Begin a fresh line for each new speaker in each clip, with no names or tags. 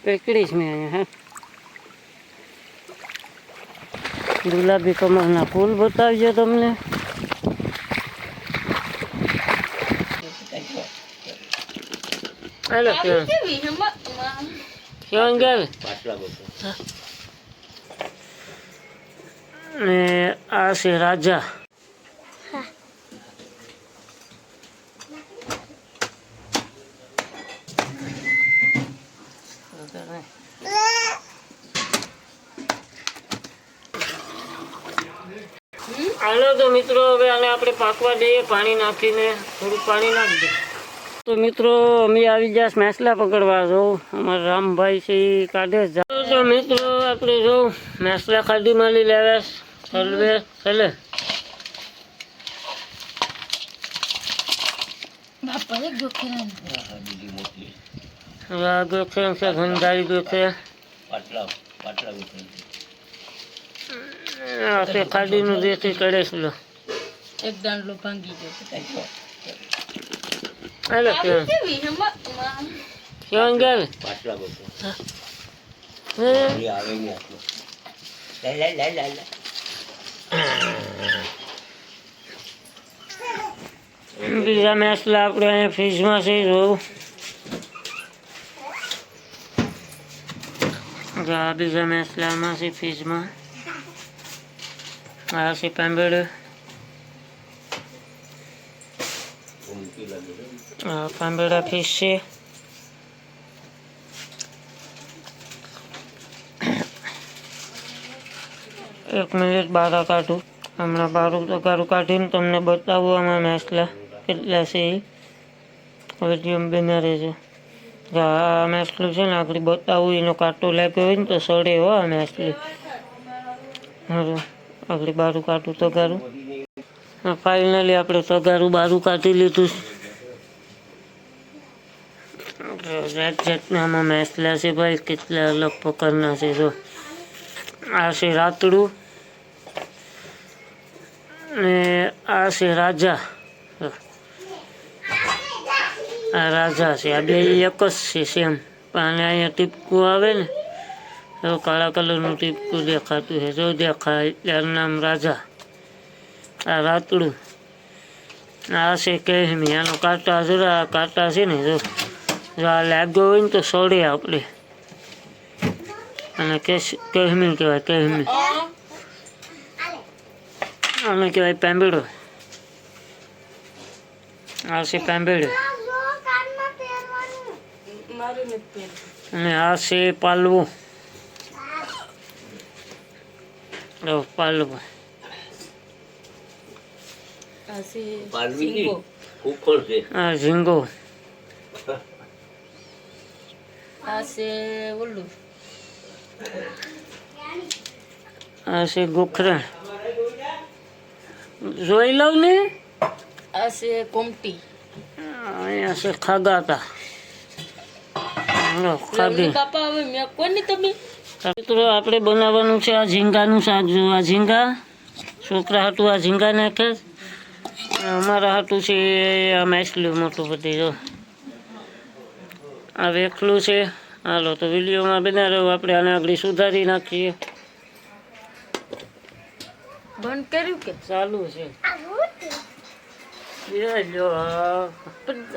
પેકડીશ મેં અહીંયા ગુલાબી કમળના ફૂલ બતાવજો તમને. હાલો કેવું ગયા ને આ છે રાજા. હાલો તો મિત્રો હવે આને આપણે પાકવા દઈએ પાણી નાખીને. થોડુંક પાણી નાખી દે. તો મિત્રો અમે આવી ગયા મેસલા પકડવા. જો અમારા રામભાઈ છે એ કાઢે જ. તો મિત્રો આપણે જો મેસલા ખાધી માલી લેવા ચલવે ચલે. ગોખે છે ઘનદારી ગોખે ખાડીનું દેશી કડે છે.
એક દાંડલો ભાંગી ગયો.
હાલો કેવું ગયા બીજા મેસલા આપણે અહીંયા ફ્રીજમાં છે. જોવું આ બીજા મેસલામાં છે ફ્રીજમાં. આ છે પાંબેડું. પાંબેડા ફિશ છે. એક મિનિટ બારા કાઢું. હમણાં બારું તગારું કાઢીને તમને બતાવું આમાં મેસલા કેટલા છે એ. વિડીયો બના રહેજો. આ મેસલું છે ને આગળ બતાવું. એનો કાંટો લાગ્યો હોય ને તો સડે હો આ મેસલું. આગળ બારું કાઢું તગારું. ફાઇનલી આપણે તગારું બારું કાઢી લીધું. જાત જાતના આમાં મેસલા છે ભાઈ. કેટલા અલગ પ્રકારના છે. જો આ છે રાતડું ને આ છે રાજા. આ રાજા છે. આ બે એક જ છે સેમ. પણ અહીંયા ટીપકું આવે ને એવું કાળા કલરનું ટીપકું દેખાતું છે. જો દેખાય ત્યારે નામ રાજા. આ રાતડું. આ છે કેહમી. આનો કાંટા જરા કાંટા છે ને જો આ લાગ્યો હોય ને તો સડે આપણે. અને કેહમી કહેવાય. કેહમી આને કહેવાય પાંબેડો. આ છે પાંબેડો. અને આ છે પાલવો. પાલવો. આ ઝીંગો.
આ છે ઓલું.
આ છે ગોખરણ. જોઈ લઉં ને.
આ છે કોમટી.
અહીંયા છે ખાગાતા. ખાગી મિત્રો આપણે બનાવવાનું છે આ ઝીંગાનું શાક. જો આ ઝીંગા છોકરા હાટું આ ઝીંગા નાખે. અમારા હાટું છે આ મેસલું મોટું બધી. જો આ વેખલું છે. હાલો તો વિડીયોમાં બના રહ્યો. આપણે આને આગળ સુધારી નાખીએ.
બંધ કર્યું કે
ચાલુ છે.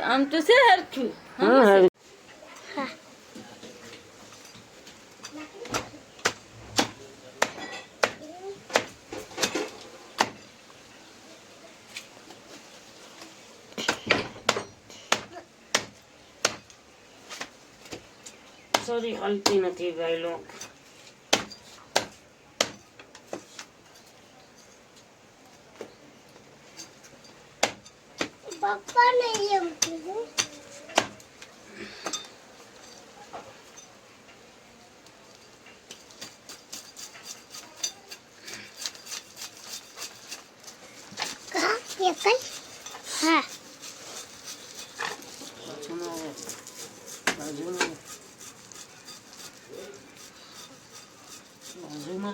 આમ તો છે હરખું.
હા સોરી હાલતી નથી ભાઈ લોક.
પપ્પા ને એમ કીધું. કા કે કઈ હા
બાજુમાં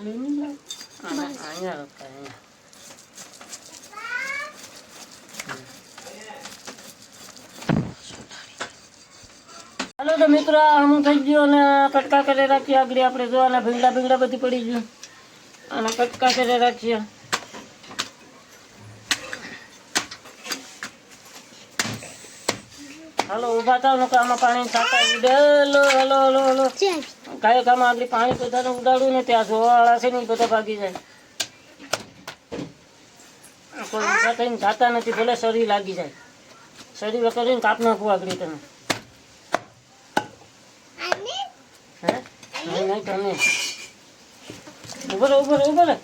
લઈને જાઓ. અહીંયા રખાય. તો મિત્રો આમ થઈ ગયું અને કટકા કરી રાખીએ. આગળ આપણે જોવાના ભીંગડા બધી પડી ગયું અને કટકા કરી રાખીએ. હાલો ઊભા થાવ ને આમાં પાણી છાંટા ઉડે. હલો કાંઈ કામાં આગળ પાણી બધાને ઉડાડું ને ત્યાં જોવાવાળા છે ને એ બધા ભાગી જાય. કોઈ ઊભા થઈને જાતા નથી, ભલે શરીર લાગી જાય. શરીર કરીને કાપ નાખવું આગળ તમે. હે નહીં તમે ઉભો રે.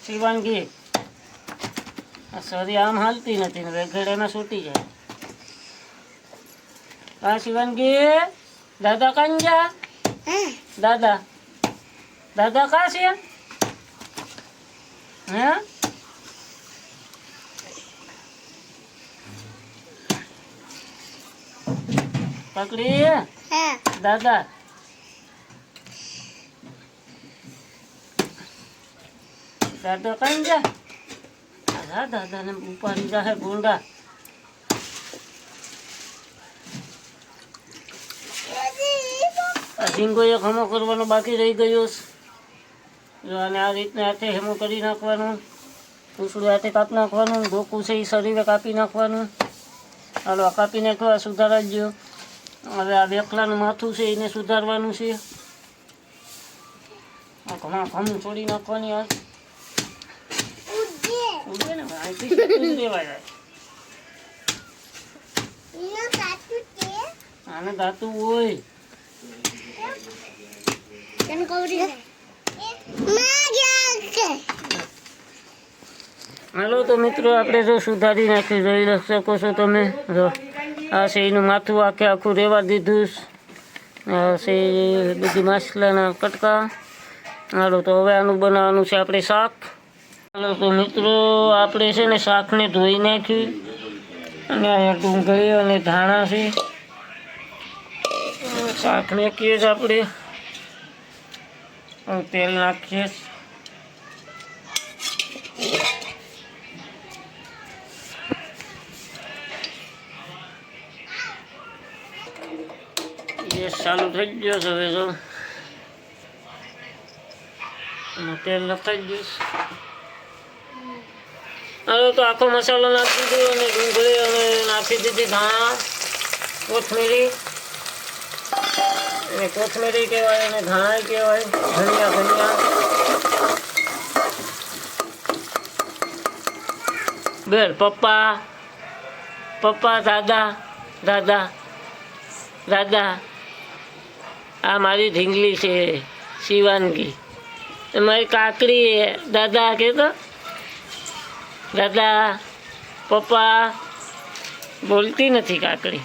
શિવાંગી આ સરી આમ હાલતી નથી ને વેઘડેમાં છૂટી જાય. હા શિવાંગી, દાદા કાં જા? દાદા કાં છે? હે પકડી દાદા. દાદા કાં જા? દાદાને ઉપાડી જાય ભૂંડા. આ ઝીંગો એક હમો કરવાનો બાકી રહી ગયો છે. જો આને આ રીતના હાથે હેમો કરી નાખવાનું, પૂછડું હાથે કાપી નાખવાનું, ગોકું છે એ શરીરે કાપી નાખવાનું. હાલો આ કાપી નાખવા સુધારા જ. હવે આ વેખલાનું માથું છે એને સુધારવાનું છે. આ ઘણા ઘણું છોડી નાખવાની. આ ઉડે ને અહીંથી દેવાય. આને દાતું હોય. હાલો તો મિત્રો આપણે જો સુધારી નાખ્યું, જોઈ શકો છો તમે. જો આ છે એનું માથું આખું રહેવા દીધું. આ છે બધી માછલાના કટકા. હાલો તો હવે આનું બનાવવાનું છે આપણે શાક. હાલો તો મિત્રો આપણે છે ને શાકને ધોઈ નાખ્યું અને અહીંયા ડુંગળી અને ધાણા છે. શાક નાખીએ છીએ આપણે. તેલ નાખીએ. ગેસ ચાલુ થઈ ગયો છે હવે. જો તેલ નખાઈ ગયું. હવે તો આખો મસાલો નાખી દીધો અને ડુંગળી અને નાખી દીધી ધાણા, કોથમીરી. એને કોથમીરી કહેવાય અને ધાણા કહેવાય, ધનિયા. બેન પપ્પા દાદા આ મારી ઢીંગલી છે શિવાંગી. મારી કાકડી દાદા કહેતો. દાદા પપ્પા બોલતી નથી કાકડી.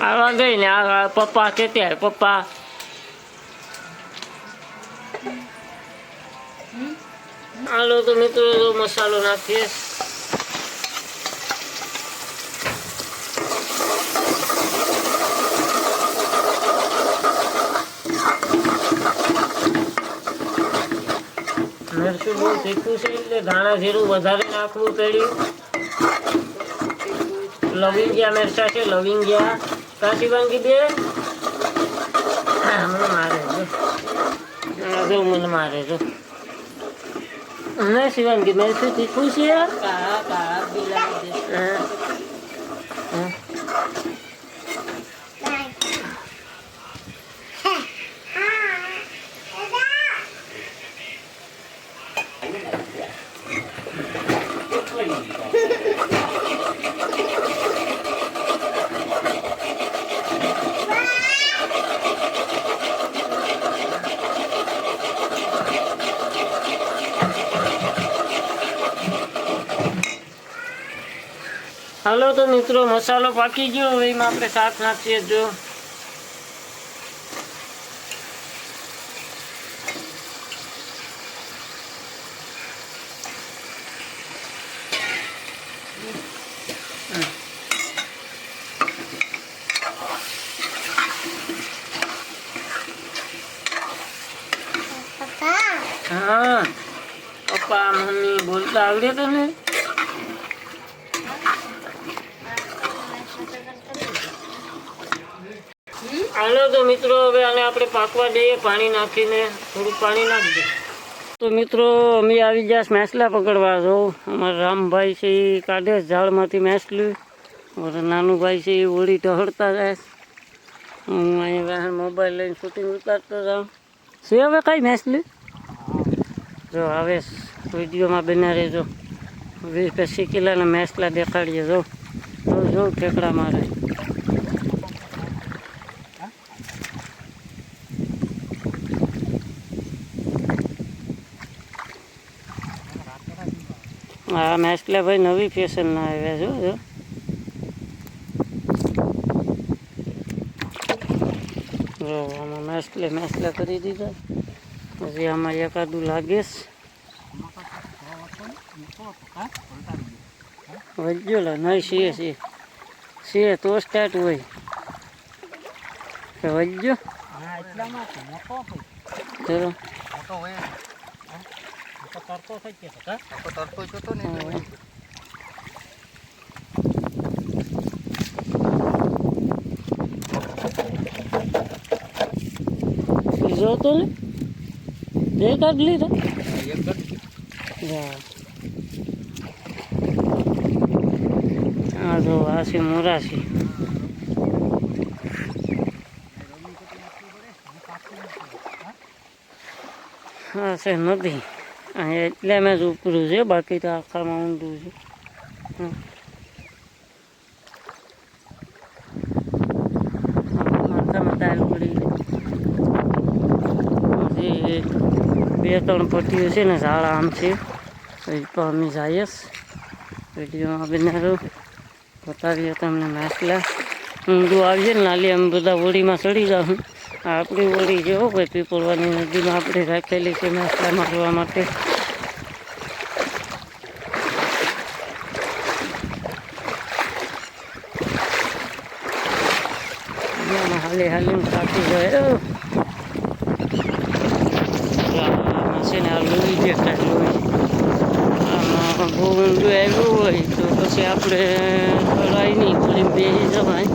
આવા ગઈ ને આ પપ્પા કે ત્યારે પપ્પા. હાલો તો મિત્રો મસાલો નાખીએ. મરચું બહુ તીખું છે એટલે ધાણા જીરું વધારે નાખવું પડ્યું. લવિંગિયા મરચા છે, લવિંગિયા. કા શિવાંગી બે મને મારે જો મને મારે જો. ના શિવાંગી મરચું તીખું છે. હાલો તો મિત્રો મસાલો પાકી ગયો, હવે એમાં આપણે શાક નાખીએ. જો
પપ્પા
હા પપ્પા મમ્મી બોલતા આવડે તને? હાલો તો મિત્રો હવે આને આપણે પાકવા દઈએ પાણી નાખીને. થોડું પાણી નાખી દે. તો મિત્રો અમે આવી ગયા મેસલા પકડવા. જો અમારા રામભાઈ છે એ કાઢે ઝાડમાંથી મેસલું. મારા નાનું ભાઈ છે એ ઓળી ટહળતા જાય. હું અહીંયા મોબાઈલ લઈને શૂટિંગ ઉતારતો જાઉં. છે હવે કાંઈ મેસલું? જો આવે વિડીયોમાં બના રહેજો. 20-25 કિલોના મેસલા દેખાડીએ. જો જો ઠેકડા મારે. હા મેસલા ભાઈ નવી ફેશનના આવ્યા છો. જો જો આમાં મેસલા કરી દીધા. પછી આમાં એકાદું લાગેશ વજ્જોલા નહીં. સીએ તો સ્ટાર્ટ હોય કે વજ્જો. ચલો જો તો ને બે કાઢ લીધા. હા જો આ છે મોરાશી. હા છે નદી. અહીંયા એટલે મેં જ ઉપરું છે, બાકી તો આખામાં ઊંડું છે. માથામાં દાલ પડી ગઈ. 2-3 પટ્ટીઓ છે ને ઝાડા આમ છે. અમે જઈએ વિડીયોમાં બનાવ્યો બતાવીએ તમને મેસલા. ઊંડું આવીએ ને નાલી અમે બધા હોળીમાં ચડી જાઉં. આપણી હોળી જેવો ભાઈ પીપળવાની નદીમાં આપણે રાખેલી છે મેસલા મારવા માટે. હાલી હાલીને થાકી જાય. આમાં છે ને આ લોહી દેખાય. લોહી આમાં બહુ ઊંડું આવ્યું હોય તો પછી આપણે કરાય નહીં, પછી બેસી જવાય.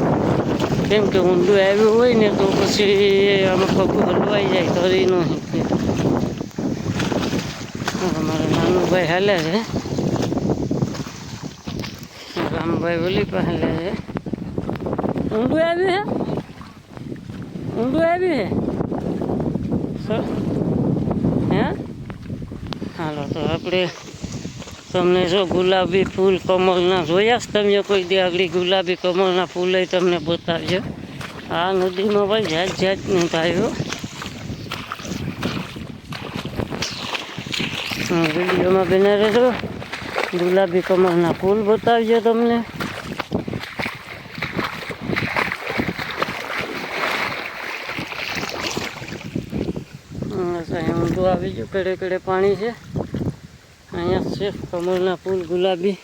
કેમ કે ઊંડું આવ્યું હોય ને તો પછી આમાં પગ હલવાઈ જાય. કરી નહીં અમારા નાનું ભાઈ હાલે છે. રામભાઈ ઓલી પણ હાલે છે. ઊંડું આવ્યું છે, ઊંડું આવ્યું છે. હે હાલો તો આપણે તમને જો ગુલાબી ફૂલ કમળના જોયા જ તમે કોઈ દી આગળ ગુલાબી કમળના ફૂલ તમને બતાવજો. આ નદીમાં ભાઈ જાત જાતનું થાય. વિડીયોમાં બના રહેજો. ગુલાબી કમળના ફૂલ બતાવજો તમને. ઊંડું આવી ગયું. કડે કડે પાણી છે. અહીંયા છે કમળના ફૂલ ગુલાબી.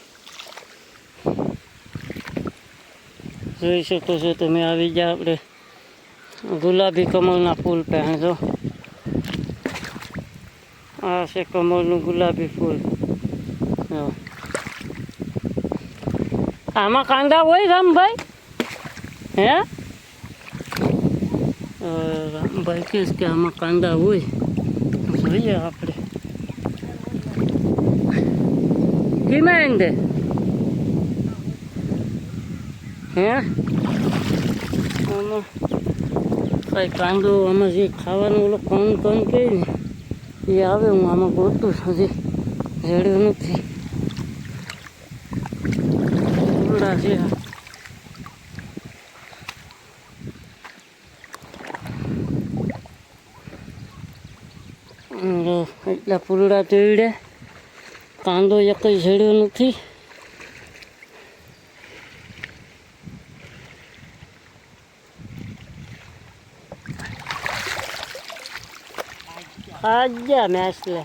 જોઈ શકો છો તમે. આવી ગયા આપણે ગુલાબી કમળના ફૂલ પહેરજો. આ છે કમળનું ગુલાબી ફૂલ. આમાં કાંદા હોય રામભાઈ? હે રામભાઈ કહેશ કે આમાં કાંદા હોય. જોઈએ આપણે કેમાં દે. હે આમાં કઈ કાંદો આમાં જે ખાવાનું ઓલો કોણ કહે ને એ આવે. હું આમાં ગોતું હજી જડ્યું નથી. પૂરડા છે. એટલા પૂરડા તોડ્યા. કાંદો એક જડ્યો નથી. ખાજા મેસલે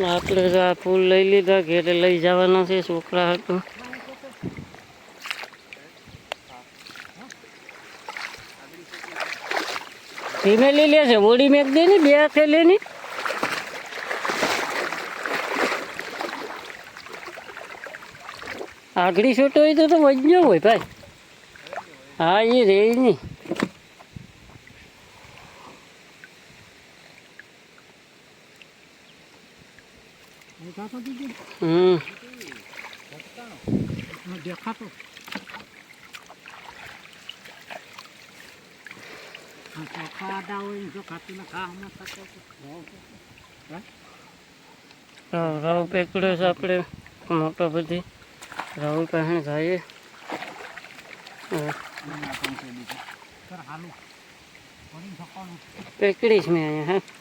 આપણે તો આ ફૂલ લઈ લીધા ઘેરે લઈ જવાના છે છોકરા હતું ધીમે લઈ લે છે ઓડી મેક દે ને બે હાથે લેની આગળી છોટો હોય તો વજ્યો હોય ભાઈ હા એ રે નહીં
દેખાતો ખાડા હોય જો ખાતું ને ખાવામાં થતો
રાવ પેકડ્યો છે આપણે મોટો બધી રાહુલ પાસે જઈએ પેકડીશ મેં અહીંયા હા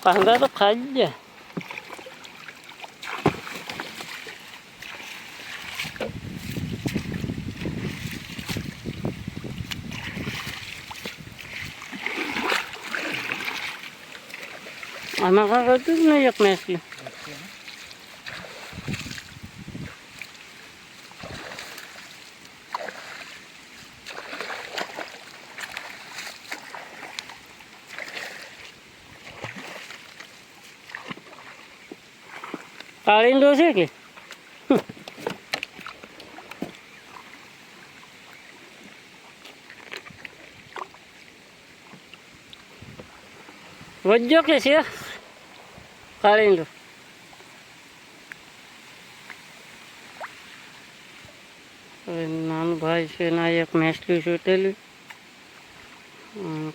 કાંદા તો ખાઈ જ જાય આમાં કાંક હતું જ નહીં એક મેસલી કાળીંદો છે કે વજ્જો કે છે કાળીંદો નાનું ભાઈ છે ના એક મેસલી છૂટેલી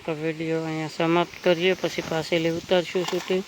તો વિડીયો અહીંયા સમાપ્ત કરીએ પછી પાછેલી ઉતારશું શૂટિંગ